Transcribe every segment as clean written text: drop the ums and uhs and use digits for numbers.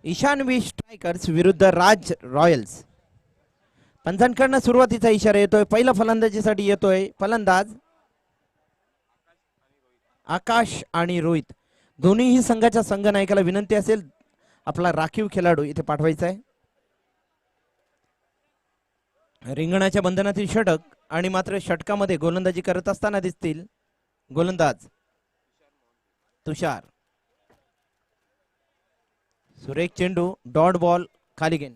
Ishanvi strikers विरुद्ध राज Royals. पंचांकडनं सुरुवातीचा इशारा येतोय. पहिला फलंदाजीसाठी येतोय फलंदाज आकाश आणि रोहित. दोन्हीही संघाच्या संघनायकाला विनंती असेल आपला राखीव खेळाडू इथे पाठवायचा आहे. रिंगणाच्या बंधनातील षटक आणि मात्र षटकामध्ये गोलंदाजी करत असताना दिसतील गोलंदाज तुषार. सुरेख चेंडू, डॉट बॉल, खाली गेंद.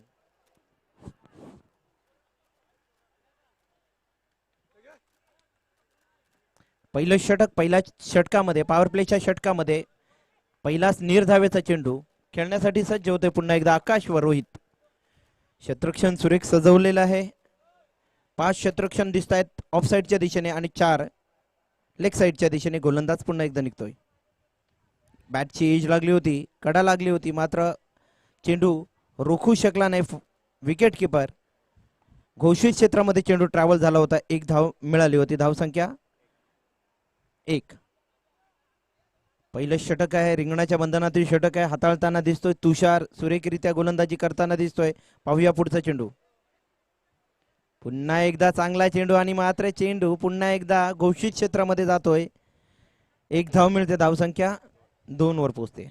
पहिलं षटक, पहिल्या षटकामध्ये पॉवर प्लेच्या षटकामध्ये पहिलाच निर्धावेचा चेंडू खेळण्यासाठी सज्ज होते पुन्हा एकदा आकाश व रोहित. क्षेत्ररक्षण सुरेख सजवलेलं आहे. 5 क्षेत्ररक्षण दिसत आहेत ऑफ साईडच्या दिशेने आणि 4 लेग साईडच्या दिशेने. गोलंदाज पुन्हा एकदा निघतोय. बॅटची एज लागली होती, कडा लागली होती, मात्र चेंडू रोखू शकला नाही विकेट किपर. घोषित क्षेत्रामध्ये चेंडू ट्रॅव्हल झाला होता. 1 धाव मिळाली होती. धावसंख्या 1. पहिलं षटक आहे, रिंगणाच्या बंधनातील षटक आहे. हाताळताना दिसतोय तुषार, सुरेखरित्या गोलंदाजी करताना दिसतोय. पाहूया पुढचा चेंडू. पुन्हा एकदा चांगला चेंडू आणि मात्र चेंडू पुन्हा एकदा घोषित क्षेत्रामध्ये जातोय. 1 धाव मिळते. धावसंख्या 2 वर पोहोचते.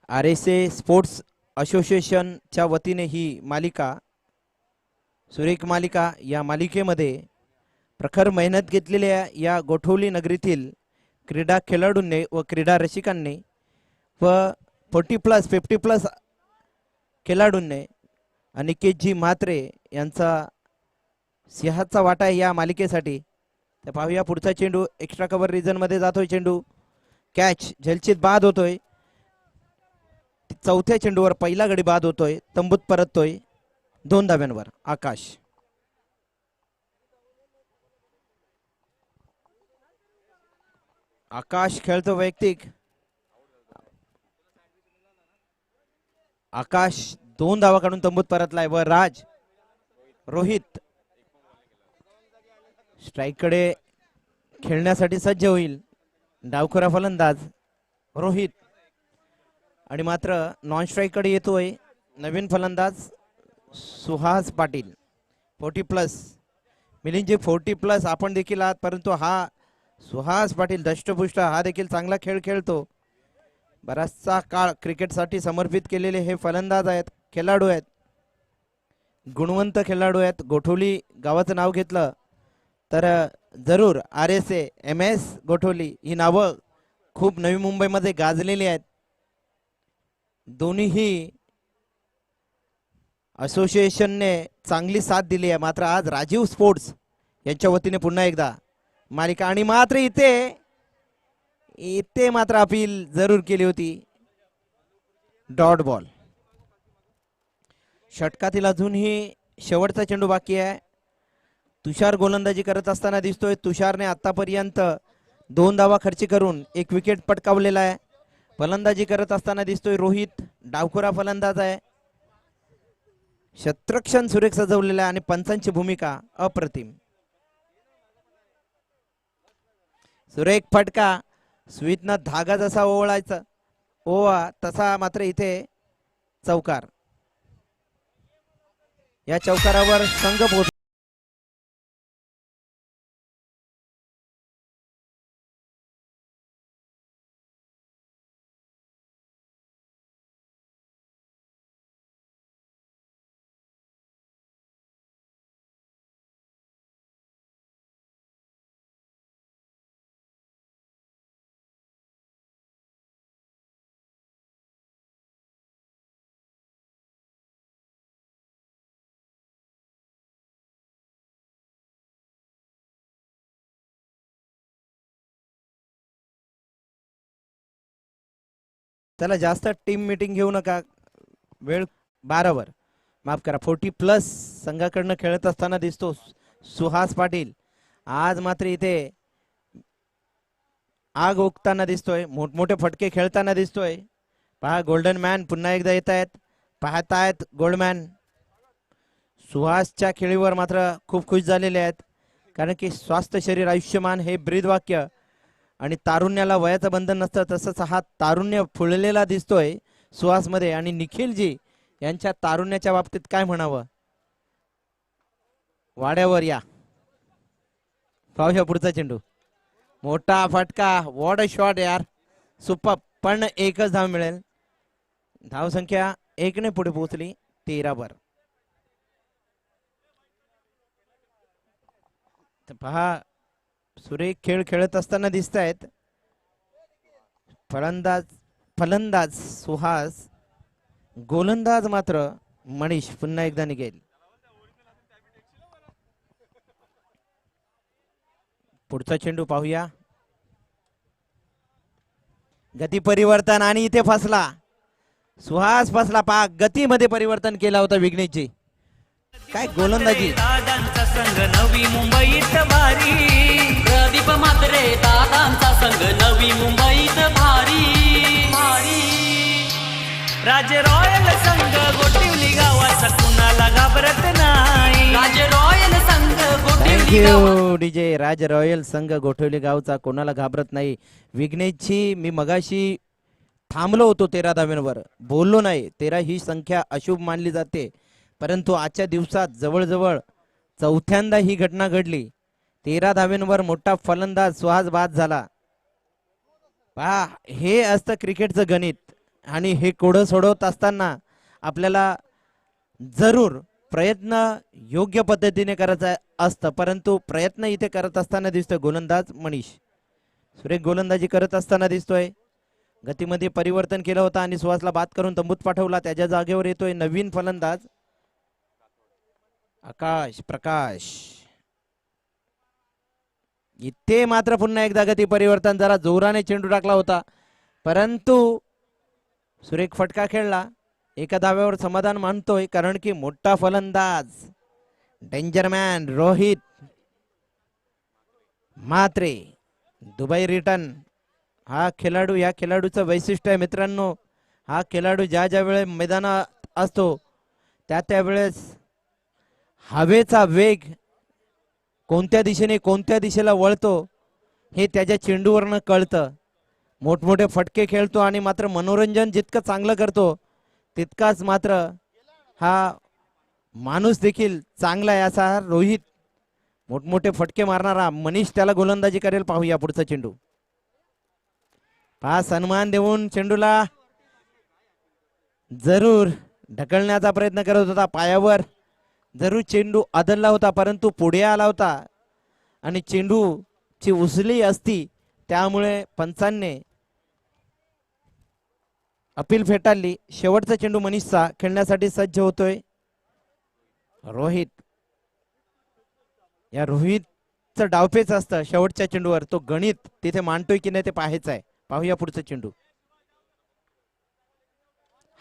RSA स्पोर्ट्स असोसिएशनच्या वतीने ही मालिका, सुरेख मालिका, या मालिकेमध्ये प्रखर मेहनत घेतलेल्या या गोठवली नगरीतील क्रीडा खेळाडूंनी व क्रीडा रसिकांनी व 40+ 50+ खेळाडूंनी अनिकेतजी म्हात्रे यांचा सिंहाचा वाटा आहे या मालिकेसाठी. तर पाहूया पुढचा चेंडू. एक्स्ट्रा कव्हर रिजन मध्ये जातोय चेंडू. कॅच झलचित बाद होतोय. 4थ्या चेंडूवर पहिला गडी बाद होतोय. तंबूत परततोय 2 धाव्यांवर आकाश. आकाश खेळतो वैयक्तिक. आकाश 2 धावा काढून तंबूत परतलाय व राज रोहित स्ट्राईक कडे खेळण्यासाठी सज्ज होईल. डावखुरा फलंदाज रोहित आणि मात्र नॉन स्ट्राईक कडे येतोय नवीन फलंदाज सुहास पाटील. 40+ मिलिंदजी 40+ आपण देखील आहात, परंतु हा सुहास पाटील दष्टपुष्ट हा देखील चांगला खेळ खेळतो. बराचसा काळ क्रिकेटसाठी समर्पित केलेले हे फलंदाज आहेत, खेळाडू आहेत, गुणवंत खेळाडू आहेत. गोठवली गावाचं नाव घेतलं तर जरूर RSA MS गोठवली ही नावं खूप नवी मुंबईमध्ये गाजलेली आहेत. दोन्हीही असोसिएशनने चांगली साथ दिली आहे. मात्र आज राजीव स्पोर्ट्स यांच्या वतीने पुन्हा एकदा मालिका आणि मात्र इथे मात्र अपील जरूर केली होती. Dot ball. षटकातील अजूनही शेवटचा चेंडू बाकी आहे. तुषार गोलंदाजी करत असताना दिसतोय. तुषारने आतापर्यंत 2 धावा खर्ची करून 1 विकेट पटकावलेला आहे. फलंदाजी करत असताना दिसतोय रोहित, डावखुरा फलंदाज आहे. क्षेत्ररक्षण सुरेख सजवलेला आहे आणि पंचांची भूमिका अप्रतिम. सुरेख फटका, स्वीटनं धागा जसा ओवळायचा ओवा तसा मात्र इथे चौकार. या चौकारावर संघ पोहोच. त्याला जास्त टीम मीटिंग घेऊ नका. वेळ 12 वर, माफ करा 40+ संघाकडनं खेळत असताना दिसतो सुहास पाटील. आज मात्र इथे आग ओकताना दिसतोय, मोठमोठे फटके खेळताना दिसतोय. पहा गोल्डन मॅन पुन्हा एकदा येत आहेत, पाहतायत गोल्डमॅन. सुहासच्या खेळीवर मात्र खूप खुश झालेले आहेत, कारण की स्वास्थ्य शरीर आयुष्यमान हे ब्रीद वाक्य आणि तारुण्याला वयाचं बंधन नसतं, तसंच हा तारुण्य फुललेला दिसतोय. सुहास मध्ये आणि निखिलजी यांच्या तारुण्याच्या बाबतीत काय म्हणावं. वाड्यावर या. पाहूया पुढचा चेंडू. मोठा फटका. व्हॉट अ शॉट यार. सुपर. पण एकच धाव मिळेल. धावसंख्या 1ने पुढे पोहोचली. 13 वर. पहा सुरेख खेळ खेळत असताना दिसत आहेत. फलंदाज सुहास, गोलंदाज मात्र मनीष पुन्हा एकदा निघेल. पुढचा चेंडू पाहूया. गती परिवर्तन आणि इथे फसला. सुहास फसला. पहा गतीमध्ये परिवर्तन केला होता विघ्नेशजी. काय गोलंदाजी. दादांचा संघ नवी मुंबईत भारी. प्रदीप म्हात्रे दादांचा संघ नवी मुंबईत भारी भारी. राज रॉयल संघ गोटिवली गावाचा कुणाला घाबरत नाही. राज रॉयल संघ गोटिवली थँक्यू डीजे. राज रॉयल संघ गोठवली गावचा कोणाला घाबरत नाही. विघ्नेशची मी मगाशी थांबलो होतो 13 धाव्यांवर, बोललो नाही. 13 ही संख्या अशुभ मानली जाते, परंतु आजच्या दिवसात जवळजवळ चौथ्यांदा ही घटना घडली. 13 धाव्यांवर मोठा फलंदाज सुहास बाद झाला. पहा हे असतं क्रिकेटचं गणित. आणि हे कोडं सोडवत असताना आपल्याला जरूर प्रयत्न योग्य पद्धतीने करायचा असतं, परंतु प्रयत्न इथे करत असताना दिसतोय गोलंदाज मनीष. सुरेख गोलंदाजी करत असताना दिसतोय. गतीमध्ये परिवर्तन केलं होतं आणि सुहासला बाद करून तंबूत पाठवला. त्याच्या जागेवर येतोय नवीन फलंदाज आकाश प्रकाश. इथे मात्र पुन्हा एकदा गती परिवर्तन. जरा जोराने चेंडू टाकला होता, परंतु सुरेख फटका खेळला. एका धाव्यावर समाधान मानतोय, कारण की मोठा फलंदाज डेंजरमॅन रोहित म्हात्रे दुबई रिटर्न. हा खेळाडू, या खेळाडूचं वैशिष्ट्य आहे मित्रांनो. हा खेळाडू ज्या ज्या वेळेस मैदानात असतो त्या त्यावेळेस हवेचा वेग कोणत्या दिशेने कोणत्या दिशेला वळतो हे त्याच्या चेंडूवरनं कळतं. मोठमोठे फटके खेळतो आणि मात्र मनोरंजन जितकं चांगलं करतो तितकाच मात्र हा माणूस देखील चांगला आहे. असा रोहित मोठमोठे फटके मारणारा मनीष त्याला गोलंदाजी करेल. पाहूया पुढचा चेंडू. हा सन्मान देऊन चेंडूला जरूर ढकलण्याचा प्रयत्न करत होता. पायावर जरूर चेंडू आदळला होता, परंतु पुढे आला होता आणि चेंडूची उचली असती, त्यामुळे पंचांनी अपील फेटाळली. शेवटचा चेंडू मनीषचा. खेळण्यासाठी सज्ज होतोय रोहित. या रोहितचं डावपेच असतं शेवटच्या चेंडूवर. तो गणित तिथे मांडतोय की नाही ते पाहायचं आहे. पाहूया पुढचा चेंडू.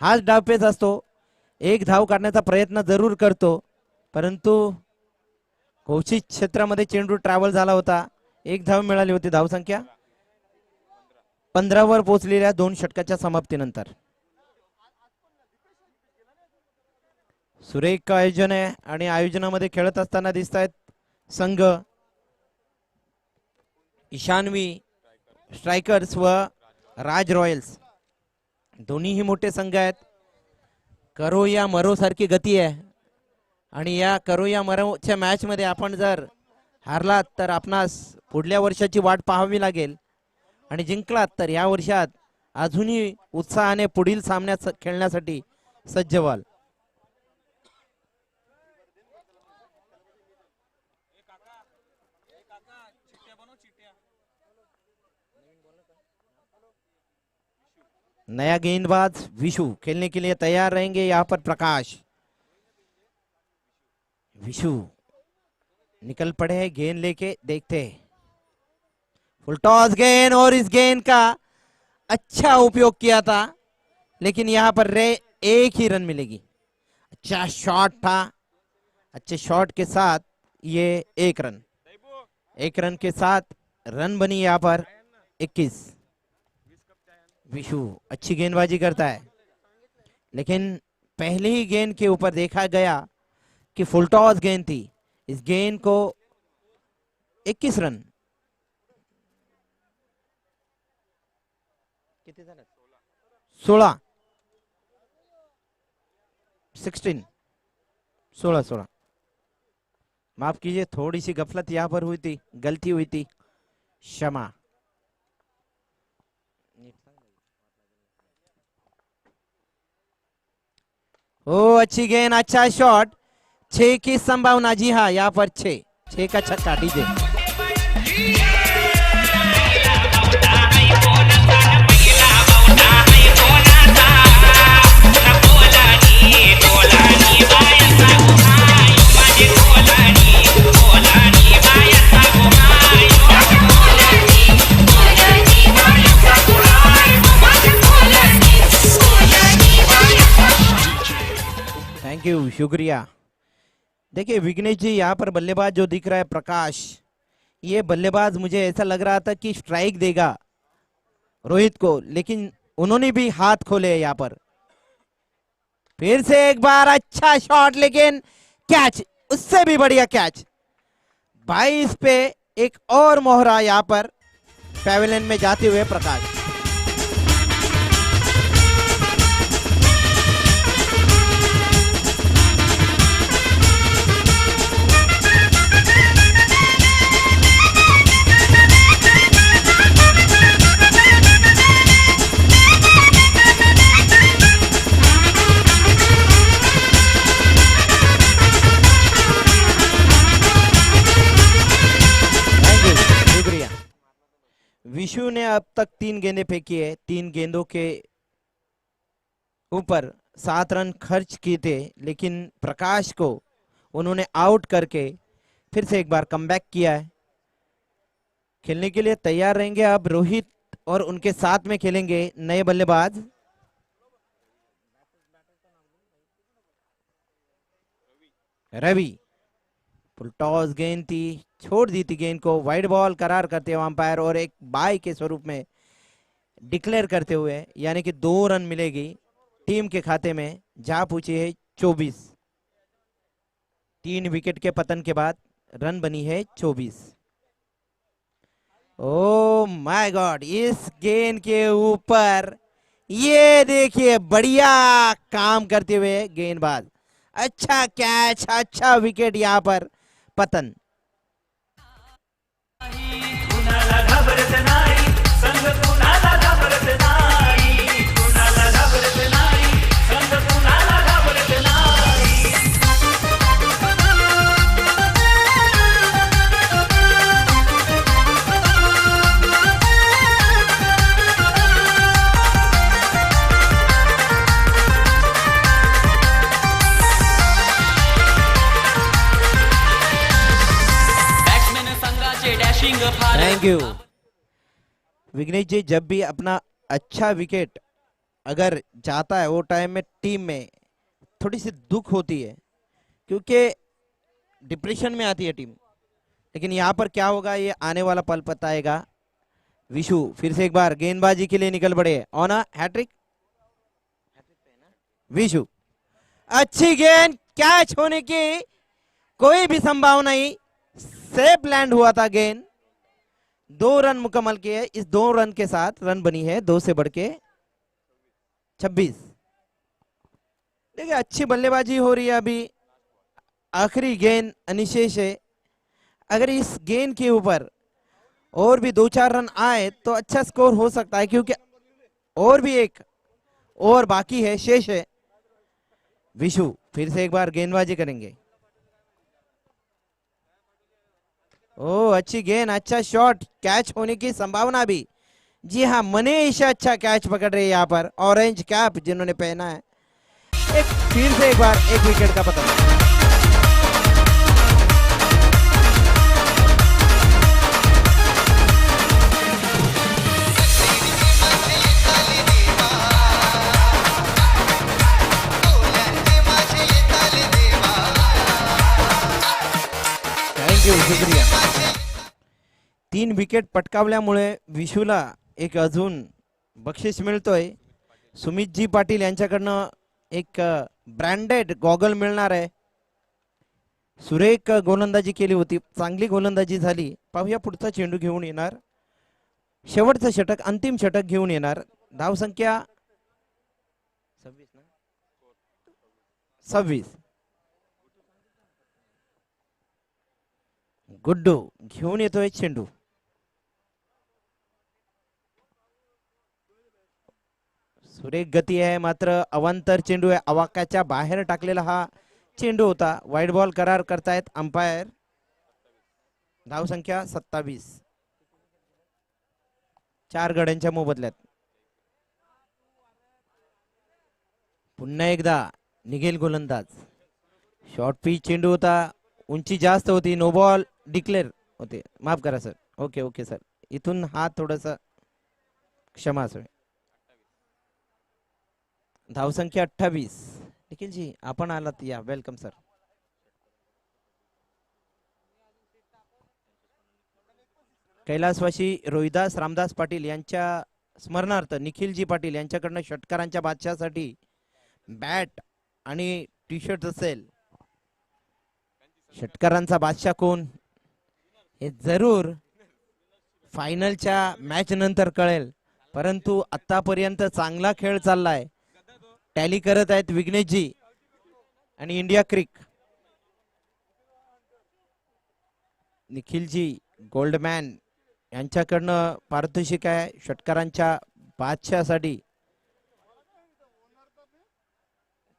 हाच डावपेच असतो. एक धाव काढण्याचा प्रयत्न जरूर करतो, परंतु घोषित क्षेत्रामध्ये चेंडू ट्रॅव्हल झाला होता. एक धाव मिळाली होती. धावसंख्या 15 वर पोहोचलेल्या 2 षटकाच्या समाप्तीनंतर. सुरेख आयोजन आहे आणि आयोजनामध्ये खेळत असताना दिसत आहेत संघ ईशान्वी स्ट्रायकर्स व राज रॉयल्स. दोन्हीही मोठे संघ आहेत. करो या मरो सारखी गती आहे आणि या करो या मरोच्या मॅच मध्ये आपण जर हारलात तर आपणास पुढल्या वर्षाची वाट पाहावी लागेल, आणि जिंकलात तर या वर्षात अजूनही उत्साहाने पुढील सामन्यात खेळण्यासाठी सज्ज व्हाल. नया गेंदबाज विशु खेलने के लिए तैयार रहेंगे. यहाँ पर प्रकाश. विशु निकल पड़े हैं गेंद लेके. देखते हैं फुल टॉस गेंद, और इस गेंद का अच्छा उपयोग किया था, लेकिन यहाँ पर एक ही रन मिलेगी. अच्छा शॉट था. अच्छे शॉट के साथ ये एक रन के साथ रन बनी यहाँ पर 21. विशु अच्छी गेंदबाजी करता है, लेकिन पहले ही गेंद के ऊपर देखा गया कि फुल टॉस गेंद थी. इस गेंद को 21 रन. किती झाले? 16. 16 16 16। माफ कीजिए, थोड़ी सी गफलत यहाँ पर हुई थी, गलती हुई थी, क्षमा। ओ अच्छी गेंद, अच्छा शॉट, 6 की संभावना। जी हाँ, यहाँ पर 6 का छक्का। डीजे थैंक यू, शुक्रिया। देखिए विघ्नेश जी, यहाँ पर बल्लेबाज जो दिख रहा है प्रकाश, ये बल्लेबाज मुझे ऐसा लग रहा था कि स्ट्राइक देगा रोहित को, लेकिन उन्होंने भी हाथ खोले यहाँ पर। फिर से एक बार अच्छा शॉट, लेकिन कैच, उससे भी बढ़िया कैच। 22 पे एक और मोहरा यहाँ पर पैवेलियन में जाते हुए प्रकाश। विशु ने अब तक 3 गेंदें फेंकी है, 3 गेंदों के ऊपर 7 रन खर्च किए थे, लेकिन प्रकाश को उन्होंने आउट करके फिर से एक बार कमबैक किया है। खेलने के लिए तैयार रहेंगे अब रोहित, और उनके साथ में खेलेंगे नए बल्लेबाज रवि। फुल टॉस गेंद थी, छोड़ दी थी गेंद को, वाइड बॉल करार करते हुए अंपायर, और एक बाय के स्वरूप में डिक्लेयर करते हुए, यानी कि 2 रन मिलेगी टीम के खाते में। जा पूछी है 24, 3 विकेट के पतन के बाद रन बनी है 24। ओ माय गॉड, इस गेंद के ऊपर ये देखिए बढ़िया काम करते हुए गेंदबाज, अच्छा कैच, अच्छा विकेट, यहाँ पर पतन। कुणाला घाबरत नाही संग, कुणाला घाबरत नाही, कुणाला घाबरत नाही संग, कुणाला घाबरत नाही। बॅट्समॅन संघाचे डॅशिंग फार। थैंक यू विघ्नेश जी, जब भी अपना अच्छा विकेट अगर जाता है वो टाइम में टीम में थोड़ी सी दुख होती है, क्योंकि डिप्रेशन में आती है टीम। लेकिन यहाँ पर क्या होगा ये आने वाला पल बताएगा। विशु फिर से एक बार गेंदबाजी के लिए निकल पड़े, ऑन अ हैट्रिक। विशु, अच्छी गेंद, कैच होने की कोई भी संभावना नहीं, सेफ लैंड हुआ था गेंद। 2 रन मुकम्मल किए, इस 2 रन के साथ रन बनी है 2 से बढ़ के 26। देखिए अच्छी बल्लेबाजी हो रही है अभी। आखिरी गेंद अनिशेष है, अगर इस गेंद के ऊपर और भी 2-4 रन आए तो अच्छा स्कोर हो सकता है, क्योंकि और भी एक ओवर बाकी है, शेष है। विशु फिर से एक बार गेंदबाजी करेंगे। ओ अच्छी गेंद, अच्छा शॉट, कैच होने की संभावना भी। जी हाँ, मनीष अच्छा कैच पकड़ रहे हैं यहाँ पर, ऑरेंज कैप जिन्होंने पहना है। फिर से एक बार एक विकेट का पतन। थैंक यू, शुक्रिया। 3 विकेट पटकावल्यामुळे विशूला एक अजून बक्षीस मिळतोय। सुमितजी पाटील यांच्याकडनं एक ब्रँडेड गॉगल मिळणार आहे। सुरेख गोलंदाजी केली होती, चांगली गोलंदाजी झाली। पाहूया पुढचा चेंडू घेऊन येणार, शेवटचं षटक, अंतिम षटक घेऊन येणार। धाव संख्या 26 ना, 26. गुड्डू घेऊन येतोय चेंडू. सुरेख गती आहे, मात्र अवांतर चेंडू आहे. आवाक्याच्या बाहेर टाकलेला हा चेंडू होता. वाईड बॉल करार करतायत अंपायर. धाव संख्या 27. 4 गड्यांच्या मोबदल्यात. पुन्हा एकदा निघेल गोलंदाज. शॉर्ट पिच चेंडू होता, उंची जास्त होती. नो बॉल डिक्लेअर होते. माफ करा सर. ओके ओके सर, इथून हा थोडासा क्षमा असावी. धावसंख्या 28. निखिलजी आपण आलात, या वेलकम सर. कैलासवासी रोहिदास रामदास पाटील यांच्या स्मरणार्थ निखिलजी पाटील यांच्याकडनं षटकारांच्या बादशासाठी बॅट आणि टी शर्ट असेल. षटकारांचा बादशाह कोण हे जरूर फायनलच्या मॅच नंतर कळेल, परंतु आतापर्यंत चांगला खेळ चाललाय. टॅली करत आहेत विघ्नेशजी आणि इंडिया क्रिक. निखिलजी गोल्डमॅन यांच्याकडनं पारितोषिक आहे षटकारांच्या बादशाहसाठी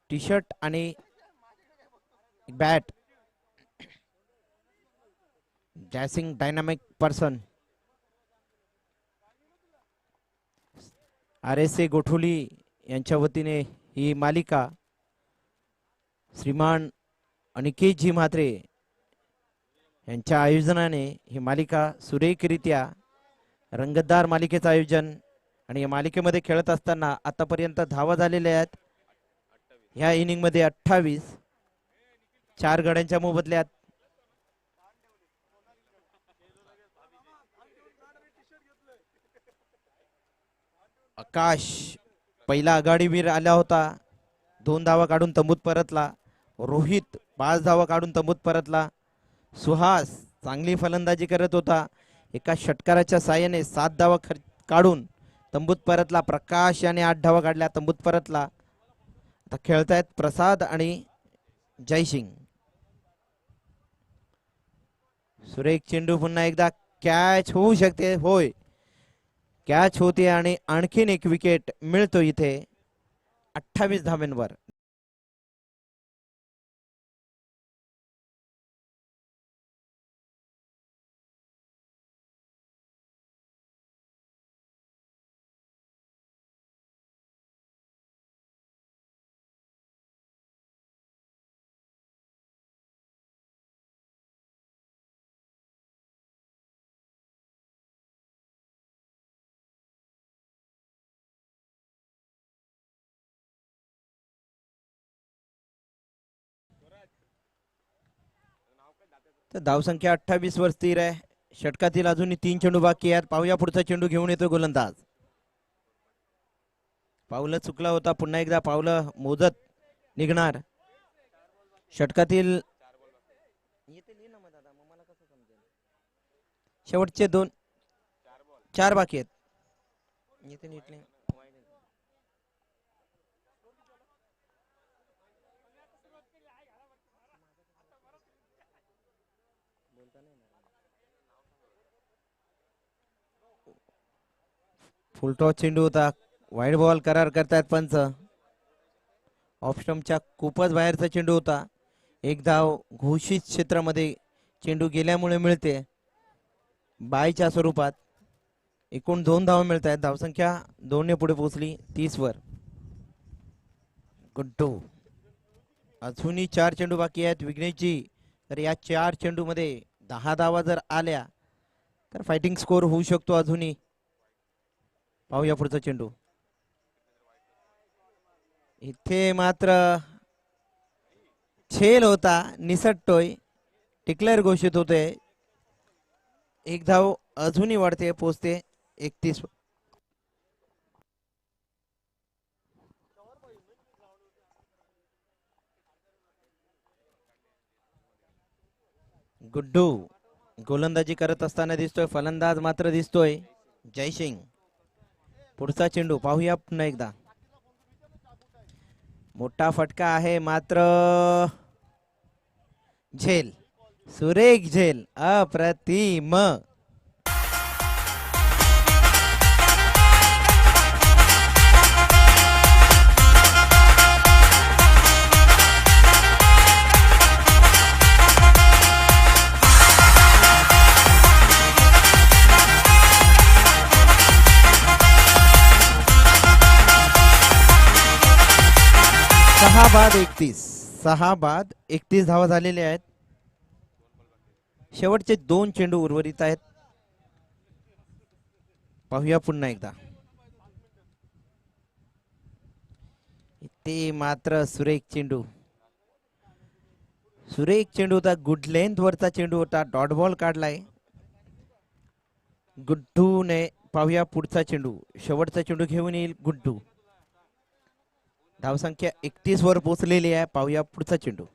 टी शर्ट आणि bat. जॅसिंग dynamic person RSA Gotholi यांच्या वतीने ही मालिका श्रीमान अनिकेतजी म्हात्रे यांच्या आयोजनाने ही मालिका सुरेखरित्या रंगतदार मालिकेचं आयोजन. आणि या मालिकेमध्ये खेळत असताना आतापर्यंत धावा झालेल्या आहेत ह्या इनिंग मध्ये 28. 4 गड्यांच्या मोबदल्यात. आकाश पहिला आघाडीवीर आला होता, 2 धावा काढून तंबूत परतला. रोहित 5 धावा काढून तंबूत परतला. सुहास चांगली फलंदाजी करत होता, एका षटकाराच्या साहाय्याने 7 धावा काढून तंबूत परतला. प्रकाश याने 8 धावा काढल्या, तंबूत परतला. आता खेळतायत प्रसाद आणि जयसिंग. सुरेख चेंडू, पुन्हा एकदा कॅच होऊ शकते. होय, कॅच होते आणि आणखीन एक विकेट मिळतो इथे 28 धाव्यांवर. तर धावसंख्या 28 वर स्थिर आहे. षटकातील अजूनही 3 चेंडू बाकी आहेत. पाहूया पुढचा चेंडू घेऊन येतो गोलंदाज. पावलं चुकला होता, पुन्हा एकदा पावलं मोजत निघणार. षटकातील शेवटचे 4 बाकी आहेत. फुलटॉस चेंडू होता, वाईड बॉल करार करतायत पंच. ऑफ स्टंपच्या खूपच बाहेरचा चेंडू होता. 1 धाव घोषित क्षेत्रामध्ये चेंडू गेल्यामुळे मिळते बायच्या स्वरूपात. एकूण 2 धावा मिळत आहेत. धावसंख्या 2 ने पुढे पोहोचली 30 वर. गुड्डू अजूनही 4 चेंडू बाकी आहेत विघ्नेशजी. तर या 4 चेंडू मध्ये 10 धावा जर आल्या तर फायटिंग स्कोर होऊ शकतो अजूनही. पाहूया पुढचा चेंडू. इथे मात्र छेल होता, निसटतोय. डिक्लेअर घोषित होते. 1 धाव अजूनही वाढते, पोचते 31. गुड्डू गोलंदाजी करत असताना दिसतोय, फलंदाज मात्र दिसतोय जयसिंग. पुढचा चेंडू पाहूया पुन्हा एकदा. मोठा फटका आहे मात्र झेल, सुरेख झेल, अप्रतिम. सहा बाद 31 धावा झालेले आहेत. शेवटचे 2 चेंडू उर्वरित आहेत. पाहूया पुन्हा एकदा. ते मात्र सुरेख चेंडू, होता. गुड लेंथ वरचा चेंडू होता. डॉट बॉल काढलाय गुड्डूने. पाहूया पुढचा चेंडू, शेवटचा चेंडू घेऊन येईल गुड्डू. धावसंख्या 31 वर पोहोचलेली आहे. पाहूया पुढचा चेंडू.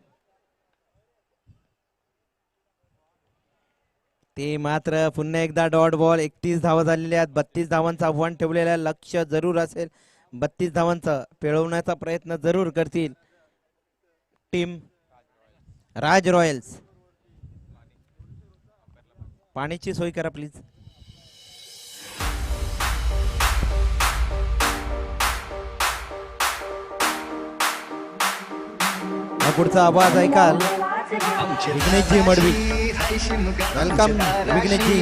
ते मात्र पुन्हा एकदा डॉट बॉल. 31 धावा झालेल्या आहेत. 32 धावांचं आव्हान ठेवलेलं आहे. लक्ष जरूर असेल. 32 धावांचा पिळवण्याचा प्रयत्न जरूर करतील टीम राज रॉयल्स. पाण्याची सोय करा प्लीज. पुढचा आवाज ऐकाल Vighneshji Madvi. Welcome Vighneshji.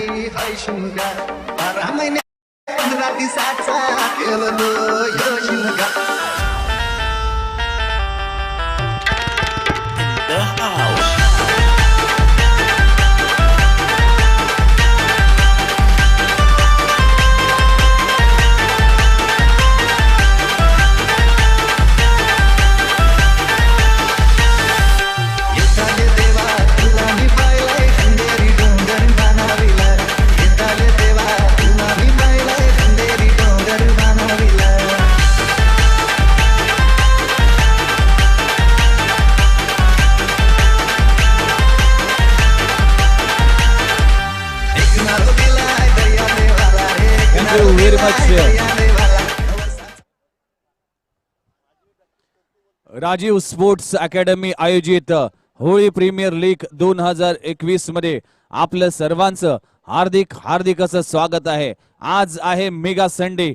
Rajiv sports academy आयोजित होळी प्रीमियर लीग 2021 मध्ये आपलं सर्वांचं हार्दिक हार्दिक असं स्वागत आहे. आज आहे मेगा संडे,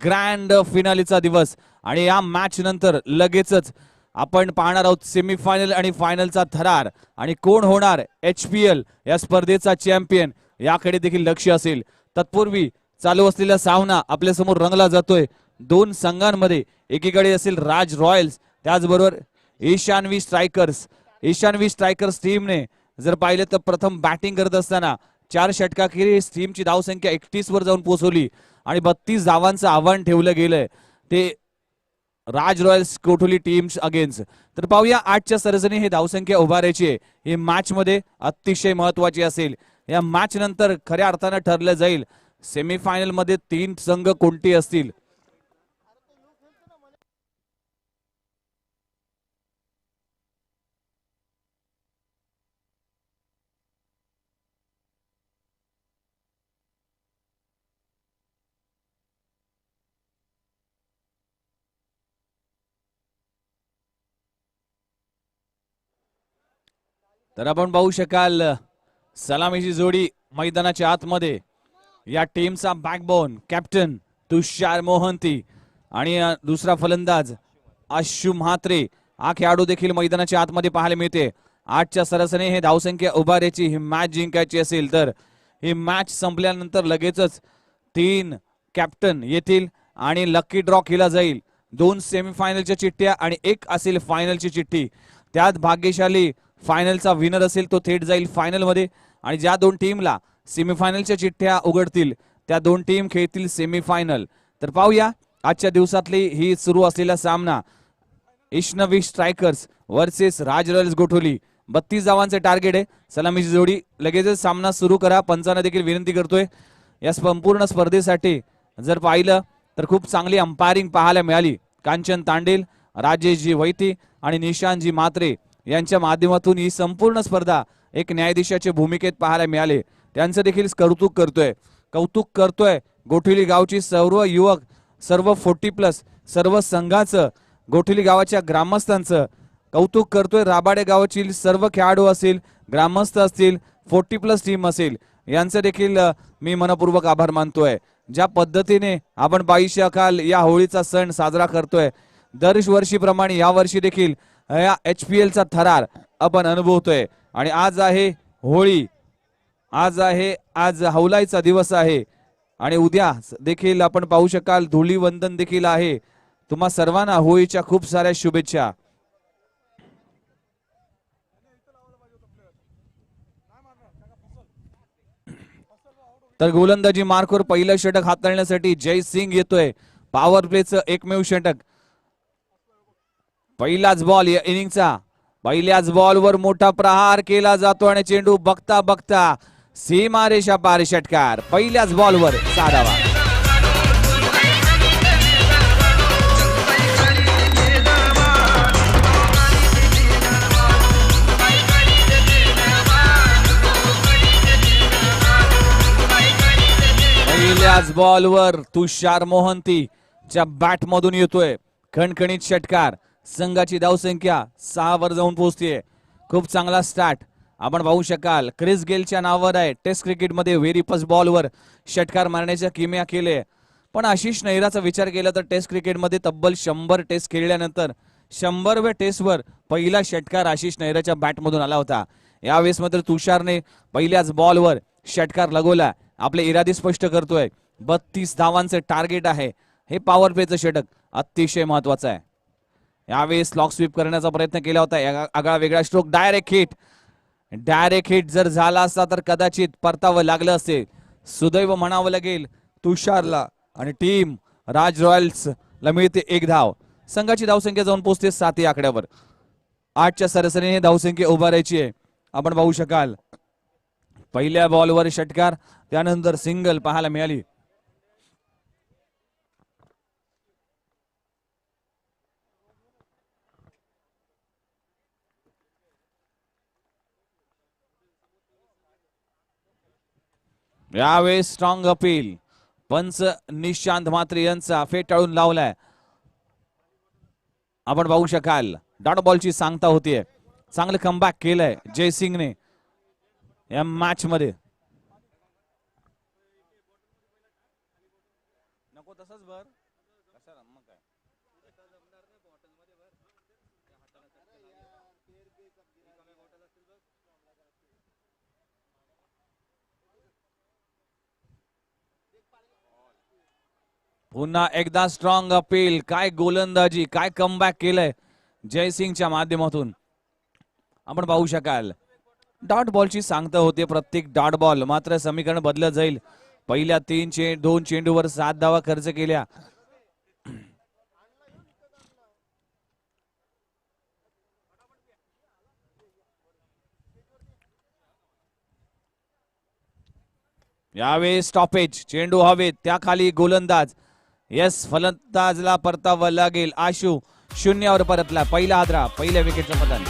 ग्रँड फिनालीचा दिवस आणि या मॅच नंतर लगेचच आपण पाहणार आहोत सेमीफायनल आणि फायनलचा थरार आणि कोण होणार HPL या स्पर्धेचा चॅम्पियन याकडे देखील लक्ष असेल. तत्पूर्वी चालू असलेला सामना आपल्या समोर रंगला जातोय. 2 संघांमध्ये एकीकडे असेल राज रॉयल्स, त्याचबरोबर ईशान्वी स्ट्रायकर्स टीमने जर पाहिलं तर प्रथम बॅटिंग करत असताना 4 षटकाखेरीज टीमची धावसंख्या 31 वर जाऊन पोहोचवली आणि 32 धावांचं आव्हान ठेवलं गेलंय ते राज रॉयल्स कोठोली टीम्स अगेन्स्ट. तर पाहूया आजच्या सरसने हे धावसंख्या उभारायची आहे. ही मॅच मध्ये अतिशय महत्वाची असेल. या मॅच नंतर खऱ्या अर्थानं ठरलं जाईल सेमीफायनल मध्ये 3 संघ कोणते असतील. तर आपण पाहू शकाल सलामीची जोडी मैदानाच्या आतमध्ये. या टीमचा बॅकबोन कॅप्टन तुषार मोहंती आणि दुसरा फलंदाज आशु म्हात्रे हा खेळाडू देखील मैदानाच्या आतमध्ये पाहायला मिळते. आजच्या सरसने हे धावसंख्या उभारायची, ही मॅच जिंकायची असेल तर ही मॅच संपल्यानंतर लगेचच 3 कॅप्टन येतील आणि लकी ड्रॉ केला जाईल. 2 सेमीफायनलच्या चिठ्ठ्या आणि 1 असेल फायनलची चिठ्ठी. त्यात भाग्यशाली फायनलचा विनर असेल तो थेट जाईल फायनल मध्ये आणि ज्या 2 टीमला सेमीफायनलच्या चिठ्ठ्या उघडतील त्या 2 टीम खेळतील सेमीफायनल. तर पाहूया आजच्या दिवसातली ही सुरू असलेला सामना. ईशान्वी स्ट्रायकर्स वर्सेस राज रॉयल्स गोठोली. 32 धावांचे टार्गेट आहे. सलामीची जोडी लगेचच सामना सुरू करा. पंचांना देखील विनंती करतोय या संपूर्ण स्पर्धेसाठी जर पाहिलं तर खूप चांगली अंपायरिंग पाहायला मिळाली. कांचन तांडेल, राजेशजी वैती आणि निशांतजी म्हात्रे यांच्या माध्यमातून ही संपूर्ण स्पर्धा एक न्यायाधीशाच्या भूमिकेत पाहायला मिळाले. त्यांचं देखील कौतुक करतोय गोठिली गावची सर्व युवक, सर्व 40+ सर्व संघाचं गोठिली गावाच्या ग्रामस्थांचं कौतुक करतोय. राबाडे गावातील सर्व खेळाडू असतील, ग्रामस्थ असतील, 40+ टीम असेल, यांचं देखील मी मनपूर्वक आभार मानतोय. ज्या पद्धतीने आपण 22 अकाल या होळीचा सण साजरा करतोय, दरवर्षीप्रमाणे या वर्षी देखील या HPL चा थरार आपण अनुभवतोय. आणि आज आहे होळी, आज हौलाईचा दिवस आहे आणि उद्या देखील आपण पाहू शकाल धुलीवंदन देखील आहे. तुम्हा सर्वांना होळीच्या खूप साऱ्या शुभेच्छा. तर गोलंदाजी मार्कवर पहिलं षटक हाताळण्यासाठी जय सिंग येतोय. पॉवर प्लेचं एकमेव षटक. पहिलाच बॉल या इनिंगचा. पहिल्याच बॉलवर मोठा प्रहार केला जातो आणि चेंडू बघता बघता सीमारेषा पार षटकार. पहिल्याच बॉलवर 6 धावा. पहिल्याच बॉलवर तुषार मोहंतीच्या बॅट मधून येतोय खणखणीत षटकार. संघाची धावसंख्या 6 वर जाऊन पोहोचतीये. खूप चांगला स्टार्ट आपण पाहू शकाल. क्रिस गेलच्या नावावर आहे. टेस्ट क्रिकेटमध्ये व्हेरी फर्स्ट बॉलवर षटकार मारण्याच्या किमया केले. पण आशिष नेहराचा विचार केला तर टेस्ट क्रिकेटमध्ये तब्बल 100 टेस्ट खेळल्यानंतर 100व्या टेस्टवर पहिला षटकार आशिष नेहराच्या बॅटमधून आला होता. यावेळेस मात्र तुषारने पहिल्याच बॉलवर षटकार लगवला. आपले इरादे स्पष्ट करतोय. 32 धावांचे टार्गेट आहे. हे पॉवर प्लेचं षटक अतिशय महत्वाचं आहे. यावेळेस लॉक स्वीप करण्याचा प्रयत्न केला होता. आगळा वेगळा स्ट्रोक. डायरेक्ट हिट जर झाला असता तर कदाचित परतावं लागलं असेल. सुदैव म्हणावं लागेल तुषारला. आणि टीम राज रॉयल्स ला मिळते 1 धाव. संघाची धावसंख्या जाऊन पोहोचते 7 या आकड्यावर. 8च्या सरासरीने धावसंख्या उभारायची आहे. आपण पाहू शकाल पहिल्या बॉलवर षटकार, त्यानंतर सिंगल पाहायला मिळाली. यावेळेस स्ट्रॉंग अपील. पंच निशांत म्हात्रे यांचा फेटाळून लावलाय. आपण पाहू शकाल डॉट बॉलची सांगता होतीये. चांगलं कमबॅक केलंय जयसिंगने या मॅच मध्ये. नको तसंच भर. पुन्हा एकदा स्ट्रॉंग अपील. काय गोलंदाजी, काय कमबॅक केलंय जयसिंगच्या माध्यमातून. आपण पाहू शकाल डॉट बॉलची सांगता होते प्रत्येक डॉट बॉल. मात्र समीकरण बदलत जाईल. पहिल्या 2 चेंडूवर 7 धावा खर्च केल्या. यावेळी स्टॉपेज. चेंडू हवेत, त्याखाली गोलंदाज. यस, फलंदाजला परतावं लागेल. आशू 0 परतला. पहिला हादरा, पहिल्या विकेटचं पतन.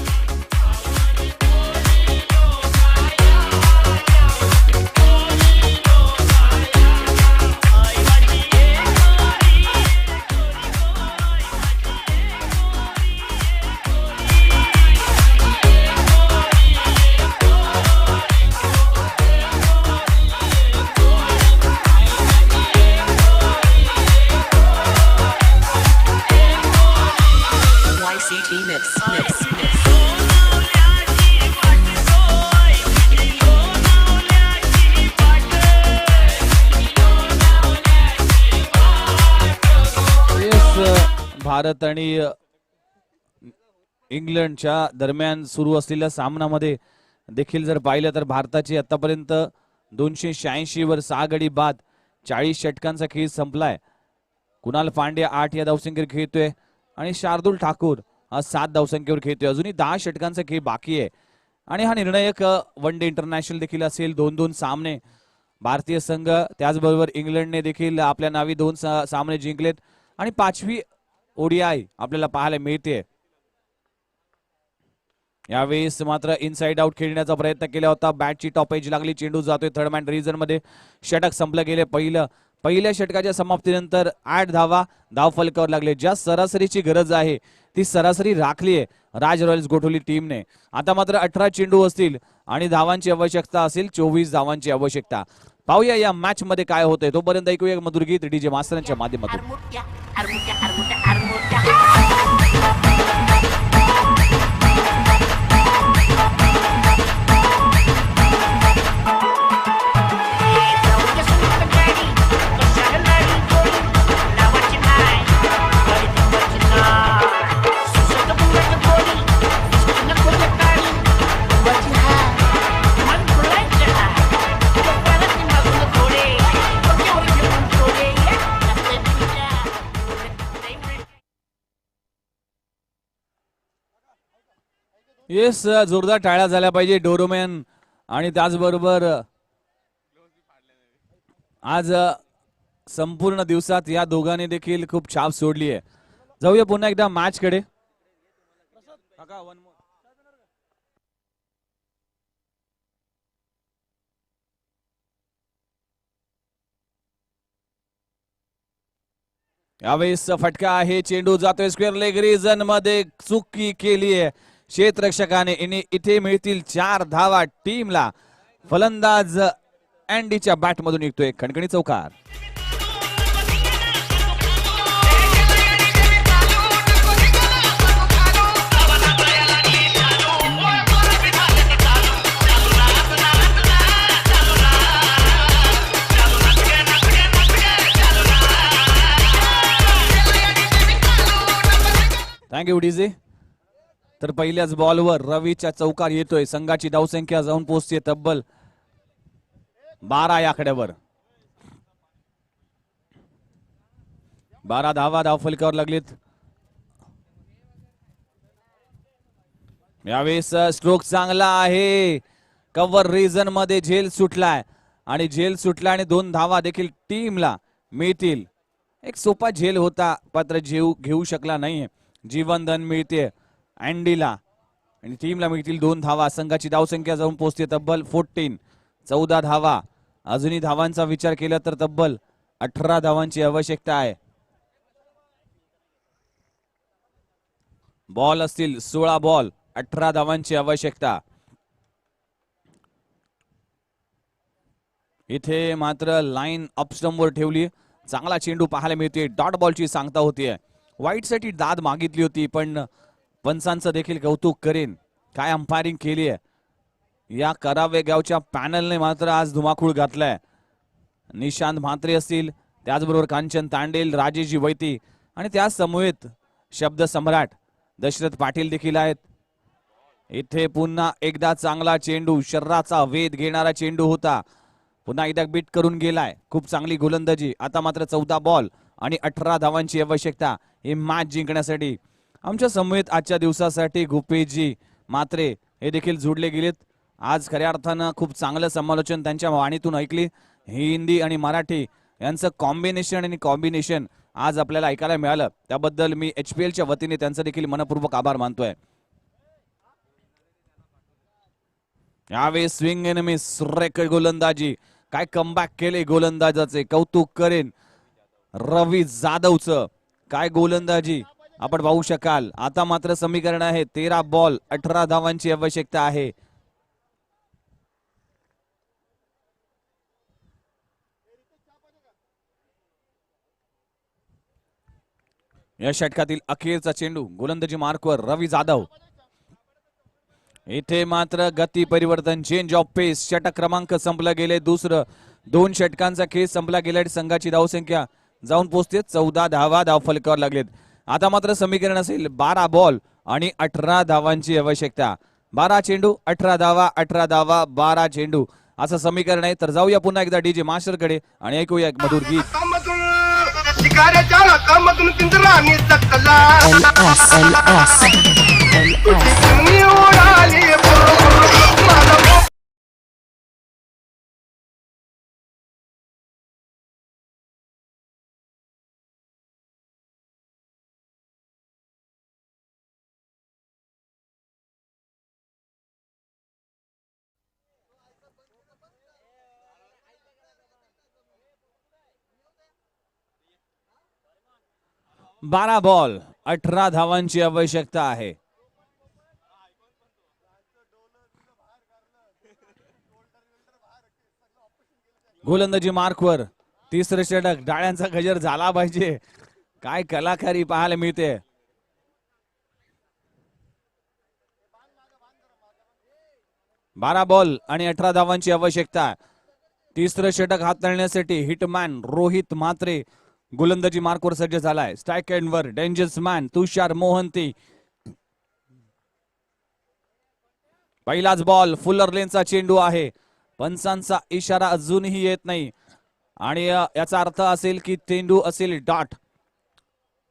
भारत आणि इंग्लंडच्या दरम्यान सुरू असलेल्या सामन्यामध्ये देखील जर पाहिलं तर भारताची आतापर्यंत 286 वर 6 गडी बाद. 40 षटकांचा खेळ संपलाय. कुणाल पांड्या 8 या धावसंख्येवर खेळतोय आणि शार्दुल ठाकूर 7 धावसंख्येवर खेळतोय. अजूनही 10 षटकांचा खेळ बाकी आहे आणि हा निर्णायक वन डे इंटरनॅशनल देखील असेल. 2-2 सामने भारतीय संघ, त्याचबरोबर इंग्लंडने देखील आपल्या नावी 2 सामने जिंकलेत आणि 5वी ODI आपल्याला पाहायला मिळते. यावेळेस मात्र इनसाइड आउट खेळण्याचा प्रयत्न केला होता. बॅटची टॉप एज लागली. चेंडू जातोय थर्ड मॅन रिजन मध्ये. षटक संपलं गेले पहिलं. पहिल्या षटकाच्या समाप्तीनंतर 8 धावा धावफलकावर लागले. ज्या सरासरीची गरज आहे ती सरासरी राखली आहे राज रॉयल्स गोठवली टीमने. आता मात्र 18 चेंडू असतील आणि धावांची आवश्यकता असेल 24 धावांची आवश्यकता. पाहूया या मॅच मध्ये काय होतंय. तोपर्यंत ऐकूया मधुर गीत डीजे मास्तरांच्या माध्यमातून. येस, जोरदार टाळ्या झाल्या पाहिजे डोरोमॅन. आणि त्याचबरोबर आज संपूर्ण दिवसात या दोघांनी देखील खूप छाप सोडली आहे. जाऊया पुन्हा एकदा मॅच कडे. यावेळेस फटका आहे. चेंडू जातोय स्क्वेअर लेग रिजन मध्ये. चुकी केली आहे क्षेत्ररक्षकाने. इथे मिळतील 4 धावा टीमला. फलंदाज अँडीच्या बॅट मधून निघतोय खणखणी चौकार. Thank you DJ. तर पहिल्याच बॉलवर रवीच्या चौकार येतोय. संघाची धावसंख्या जाऊन पोहोचते तब्बल 12 या आकड्यावर. 12 धावा धावफलकावर लागलीत. यावेळेस स्ट्रोक चांगला आहे. कव्हर रिजन मध्ये झेल सुटलाय आणि झेल सुटला आणि 2 धावा देखील टीमला मिळतील. एक सोपा झेल होता मात्र घेऊ शकला नाही. जीवनदान मिळते अँडीला आणि टीमला मिळतील 2 धावा. संघाची धावसंख्या जाऊन पोहोचते तब्बल 14 धावा. अजूनही धावांचा विचार केला तर तब्बल 18 धावांची आवश्यकता आहे. बॉल असतील 16 बॉल, 18 धावांची आवश्यकता. इथे मात्र लाईन अपस्टंपवर ठेवली. चांगला चेंडू पाहायला मिळतोय. डॉट बॉलची सांगता होतीये. वाईट साठी दाद मागितली होती पण पंचांचं देखील कौतुक करेन. काय अंपायरिंग केली आहे. या करावे गावच्या पॅनलने मात्र आज धुमाकूळ घातलाय. निशांत म्हात्रे असतील, त्याचबरोबर कांचन तांडेल, राजेशजी वैती आणि त्या समवेत शब्द सम्राट दशरथ पाटील देखील आहेत. इथे पुन्हा एकदा चांगला चेंडू, शर्राचा वेध घेणारा चेंडू होता. पुन्हा एकदा बीट करून गेलाय. खूप चांगली गोलंदाजी. आता मात्र 14 बॉल आणि 18 धावांची आवश्यकता ही मॅच जिंकण्यासाठी. आमच्या समवेत आजच्या दिवसासाठी गुपेजी मात्रे हे देखील जोडले गेलेत. आज खऱ्या अर्थानं खूप चांगलं समालोचन त्यांच्या वाणीतून ऐकली. हिंदी आणि मराठी यांचं कॉम्बिनेशन आज आपल्याला ऐकायला मिळालं. त्याबद्दल मी HPLच्या वतीने त्यांचं देखील मनपूर्वक आभार मानतोय. यावेळेस स्विंग एंड मिस, रेकॉर्ड गोलंदाजी. काय कमबॅक केले गोलंदाजाचे, कौतुक करेन रवी जाधवचं. काय गोलंदाजी आपण पाहू शकाल. आता मात्र समीकरण आहे 13 बॉल 18 धावांची आवश्यकता आहे. या षटकातील अखेरचा चेंडू गोलंदाजी मार्कवर रवी जाधव. इथे मात्र गती परिवर्तन, चेंज ऑफ पेस. षटक क्रमांक संपला गेले. दुसरं 2 षटकांचा खेळ संपला गेला. संघाची धावसंख्या जाऊन पोहोचते 14 धावा धावफलकावर लागलेत. आता मात्र समीकरण असेल 12 बॉल आणि 18 धावांची आवश्यकता. 12 चेंडू 18 धावा, 18 धावा 12 चेंडू असं समीकरण आहे. तर जाऊया पुन्हा एकदा डीजे मास्टर कडे आणि ऐकूया एक मधुर गीत. 12 बॉल 18 धावांची आवश्यकता आहे. गोलंदाजी मार्कवर तिसरं षटक. डाळ्यांचा गजर झाला पाहिजे. काय कलाकारी पाहायला मिळते. बारा बॉल आणि 18 धावांची आवश्यकता. तिसरं षटक हाताळण्यासाठी हिटमॅन रोहित म्हात्रे गोलंदाजी मार्कवर सज्ज झालाय. स्ट्राईक एंडवर डेंजरस मॅन तुषार मोहंती. पहिलाच बॉल फुलर लेनचा चेंडू आहे. पंचांचा इशारा अजूनही येत नाही आणि याचा अर्थ असेल की चेंडू असेल डॉट.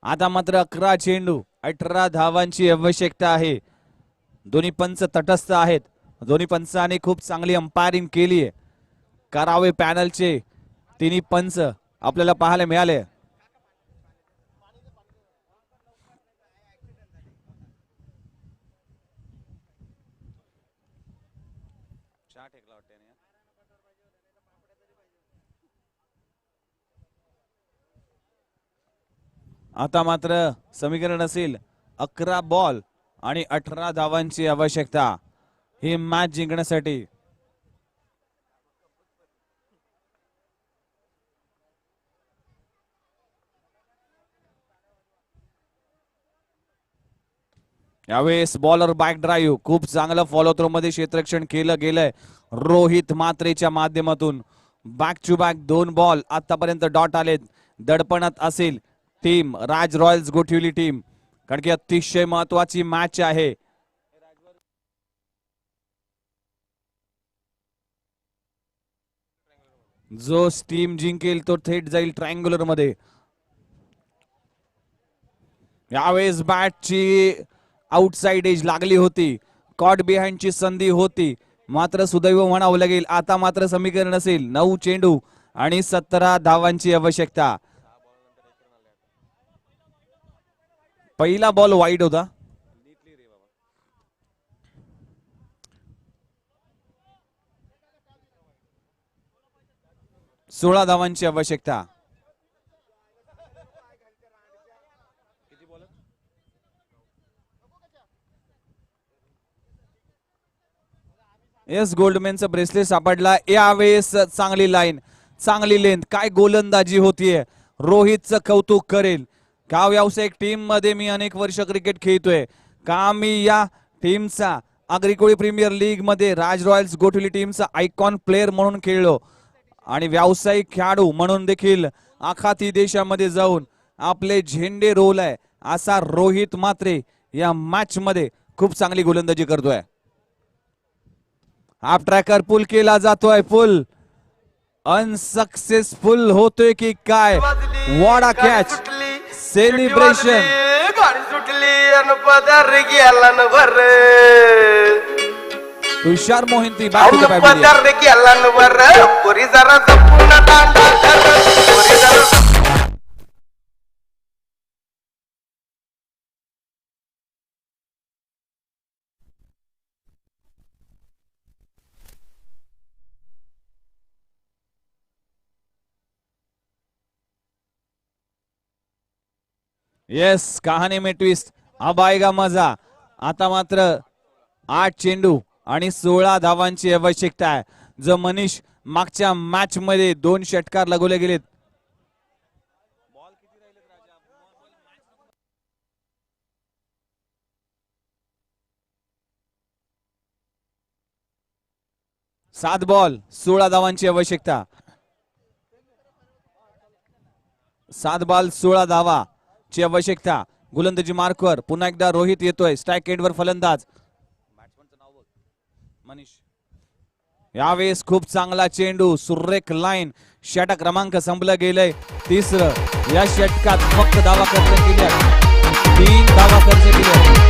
आता मात्र 11 चेंडू 18 धावांची आवश्यकता आहे. दोन्ही पंच तटस्थ आहेत. दोन्ही पंचांनी खूप चांगली अंपायरिंग केली आहे. करावे पॅनलचे तिन्ही पंच आपल्याला पाहायला मिळाले. आता मात्र समीकरण असेल 11 बॉल आणि 18 धावांची आवश्यकता ही मॅच जिंकण्यासाठी. यावेळेस बॉलर बॅक ड्राईव्ह खूप चांगलं फॉलो थ्रो मध्ये क्षेत्ररक्षण केलं गेलंय रोहित म्हात्रेच्या माध्यमातून. बॅक टू बॅक 2 बॉल आतापर्यंत डॉट आलेत. दडपणात असेल टीम राज रॉयल्स गोठिवली टीम, कारण की अतिशय महत्वाची मॅच आहे. जो टीम जिंकेल तो थेट जाईल ट्रायंग्युलर मध्ये. यावेळेस बॅटची आउटसाइड एज लागली होती. कॉट बिहाइंडची संधी होती, मात्र सुदैव म्हणावं लागेल. आता मात्र समीकरण असेल 9 चेंडू आणि 17 धावांची आवश्यकता. पहिला बॉल वाईड होता. 16 धावांची आवश्यकता. एस गोल्डमॅनचा ब्रेसलेट सापडला. यावेळेस चांगली लाईन, चांगली लेंथ, काय गोलंदाजी होतीये. रोहितचं कौतुक करेल. का व्यावसायिक टीम मध्ये मी अनेक वर्ष क्रिकेट खेळतोय, का मी या टीमचा अग्रिकोळी प्रीमियर लीग मध्ये राज रॉयल्स गोठवली टीमचा आयकॉन प्लेअर म्हणून खेळलो आणि व्यावसायिक खेळाडू म्हणून देखील आखाती देशामध्ये जाऊन आपले झेंडे रोवलाय असा रोहित म्हात्रे या मॅच मध्ये खूप चांगली गोलंदाजी करतोय. हाफ ट्रॅकर पुल केला जातोय. पुल अनसक्सेसफुल होतोय की काय. What a catch. सेलिब्रेशन. गाडी सुटली अन पदार गेला न वर. तुषार मोहिंती back to the pavilion. पदार गेला न वर. पोरी जरा जपून दांडा कर. पोरी जरा येस कहाणी में ट्विस्ट. अब आएगा मजा. आता मात्र 8 चेंडू आणि 16 धावांची आवश्यकता आहे. जो मनीष मागच्या मॅच मध्ये 2 षटकार लगवले गेलेत. सात बॉल 16 धावांची आवश्यकता. 7 बॉल 16 धावा ची आवश्यकता. गोलंदाजी मार्कवर पुन्हा एकदा रोहित येतोय. स्ट्राईक एंडवर फलंदाज मनीष. यावेळेस खूप चांगला चेंडू, सुरेख लाईन. षटक क्रमांक संपलं गेलंय. तिसरं या षटकात फक्त धावा खर्च केल्या. 3 धावा खर्च केल्या.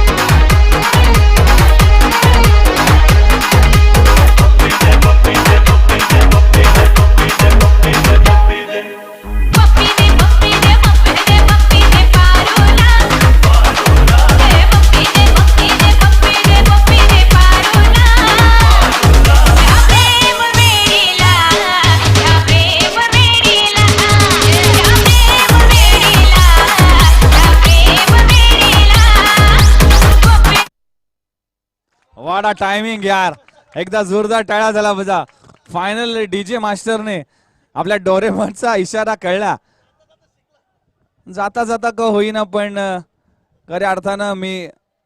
वाडा टायमिंग यार, एकदा जोरदार टाळ्या झाला बजा. फायनल डीजे मास्टरने आपल्या डोरेमॉनचा इशारा कळला. जाता जाता का होईना पण खऱ्या अर्थानं मी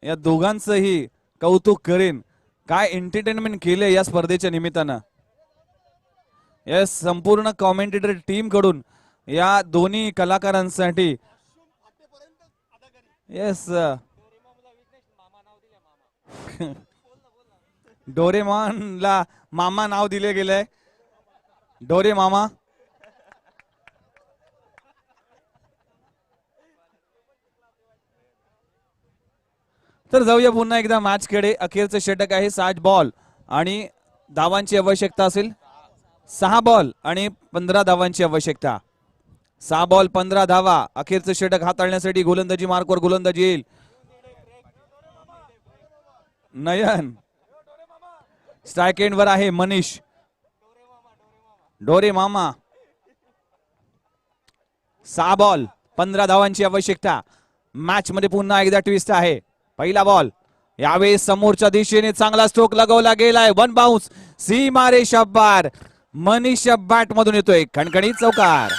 या दोघांचंही कौतुक करेन. काय एंटरटेनमेंट केले या स्पर्धेच्या निमित्तानं. या संपूर्ण कॉमेंटेटर टीम कडून या दोन्ही कलाकारांसाठी येस डोरेमॉनला मामा नाव दिले गेलंय. डोरे मामा. तर जाऊया पुन्हा एकदा मॅच कडे. अखेरचं षटक आहे. 7 बॉल आणि धावांची आवश्यकता असेल. 6 बॉल आणि 15 धावांची आवश्यकता. 6 बॉल 15 धावा. अखेरचं षटक हाताळण्यासाठी गोलंदाजी मार्कवर गोलंदाजी येईल. नयन स्ट्राइक एंड वर आहे. मनीष डोरे मामा. 6 बॉल 15 धावांची आवश्यकता. मॅच मध्ये पुन्हा एकदा ट्विस्ट आहे. पहिला बॉल यावेळेस समोरच्या दिशेने चांगला स्ट्रोक लगवला गेलाय. 1 बाउन्स सीमा रेषा पार. मनीष बॅट मधून येतोय. खणखणीत चौकार.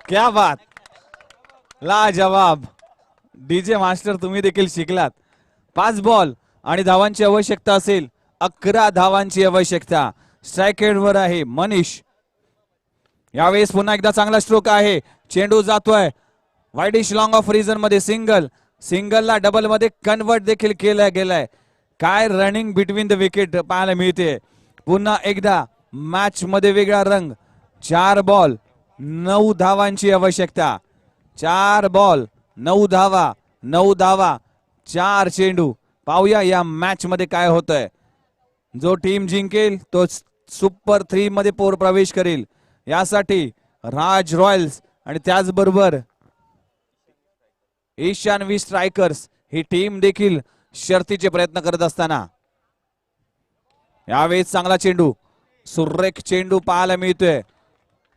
क्या बात. लाजवाब. डीजे मास्टर तुम्ही देखील शिकलात. 5 बॉल आणि धावांची आवश्यकता असेल. 11 धावांची आवश्यकता. स्ट्राइक एंड वर आहे मनीष. यावेळेस पुन्हा एकदा चांगला स्ट्रोक आहे. चेंडू जातोय वाईडिश लॉंग ऑफ रिजन मध्ये. सिंगलला डबल मध्ये कन्वर्ट देखील केला गेलाय. काय रनिंग बिटवीन द विकेट पाहायला मिळते. पुन्हा एकदा मॅच मध्ये वेगळा रंग. 4 बॉल 9 धावांची आवश्यकता. 4 बॉल 9 धावा. 9 धावा 4 चेंडू. पाहूया या मॅच मध्ये काय होतंय. जो टीम जिंकेल तो सुपर 3 मध्ये प्रवेश करेल. यासाठी राज रॉयल्स आणि त्याचबरोबर ईशान्वी स्ट्रायकर्स ही टीम देखील शर्तीचे प्रयत्न करत असताना यावेळेस चांगला चेंडू. सुरेख चेंडू पाहायला मिळतोय.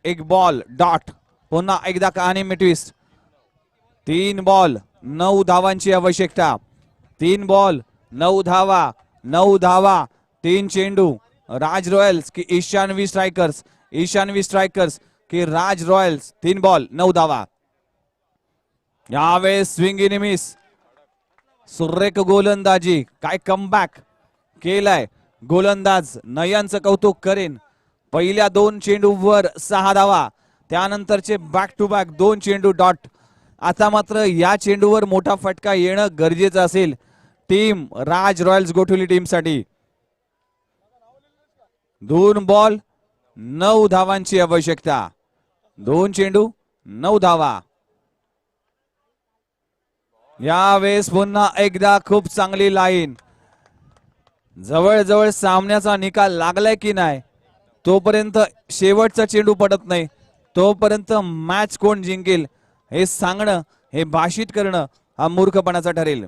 1 बॉल डॉट. पुन्हा एकदा कहाणी में ट्विस्ट. 3 बॉल 9 धावांची आवश्यकता. 3 बॉल 9 धावा. 9 धावा 3 चेंडू. राज रॉयल्स की ईशान्वी स्ट्रायकर्स. ईशान्वी स्ट्रायकर्स की राज रॉयल्स. 3 बॉल 9 धावा. यावेळेस स्विंग इन मिस. सुरेख गोलंदाजी. काय कमबॅक केलाय गोलंदाज. नयनचं कौतुक करेन. पहिल्या 2 चेंडूवर 6 धावा. त्यानंतरचे बॅक टू बॅक 2 चेंडू डॉट. आता मात्र या चेंडूवर मोठा फटका येणं गरजेचं असेल टीम राज रॉयल्स गोठवली टीम साठी. 2 बॉल 9 धावांची आवश्यकता. 2 चेंडू 9 धावा. यावेळेस पुन्हा एकदा खूप चांगली लाईन. जवळजवळ सामन्याचा निकाल लागलाय की नाही तोपर्यंत शेवटचा चेंडू पडत नाही तोपर्यंत मॅच कोण जिंकेल हे सांगणं, हे भाषित करणं हा मूर्खपणाचा ठरेल.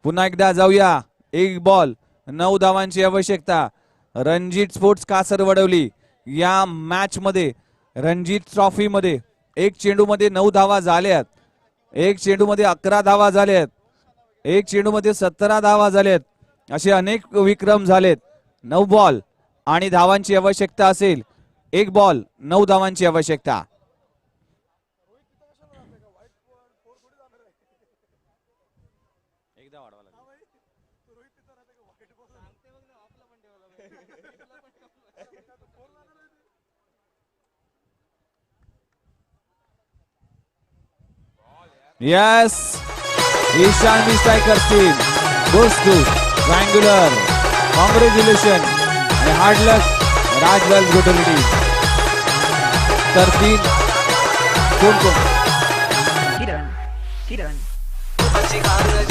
पुन्हा एकदा जाऊया. 1 बॉल 9 धावांची आवश्यकता. रणजीत स्पोर्ट्स कासर वडवली या मॅच मध्ये रणजीत ट्रॉफी मध्ये 1 चेंडू मध्ये 9 धावा झाल्यात. 1 चेंडू मध्ये 11 धावा झाल्यात. 1 चेंडू मध्ये 17 धावा झाल्यात. असे अनेक विक्रम झालेत. 9 बॉल आणि धावांची आवश्यकता असेल. 1 बॉल 9 धावांची आवश्यकता. Yes, Ishanvi Strikers team goes to triangular. Congratulations and hard luck, Raj Rals Gotoli team. तर 3 कोण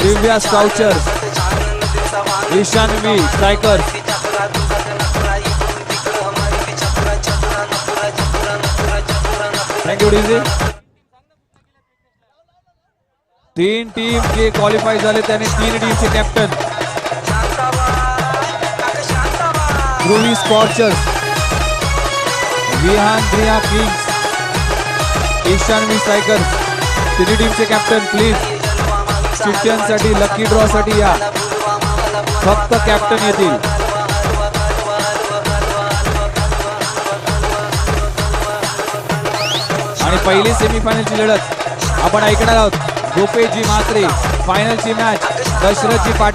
दिव्या स्काउचर्स, ईशान्वी स्ट्रायकर्स थँक्यू डीजे. 3 टीम जे क्वालिफाय झाले त्याने 3 टीमचे कॅप्टन ध्रुवी स्कॉर्चर्स, विहान द्रिया किंग्स, ईशान्वी स्ट्रायकर्स, 3 टीमचे कॅप्टन प्लीज चिठ्ठ्यांसाठी लकी ड्रॉ साठी या. फक्त कॅप्टन येतील. आणि पहिली सेमीफायनलची लढत आपण ऐकणार आहोत. गोपेजी म्हात्रे फायनलची मॅच दशरथजी पाटील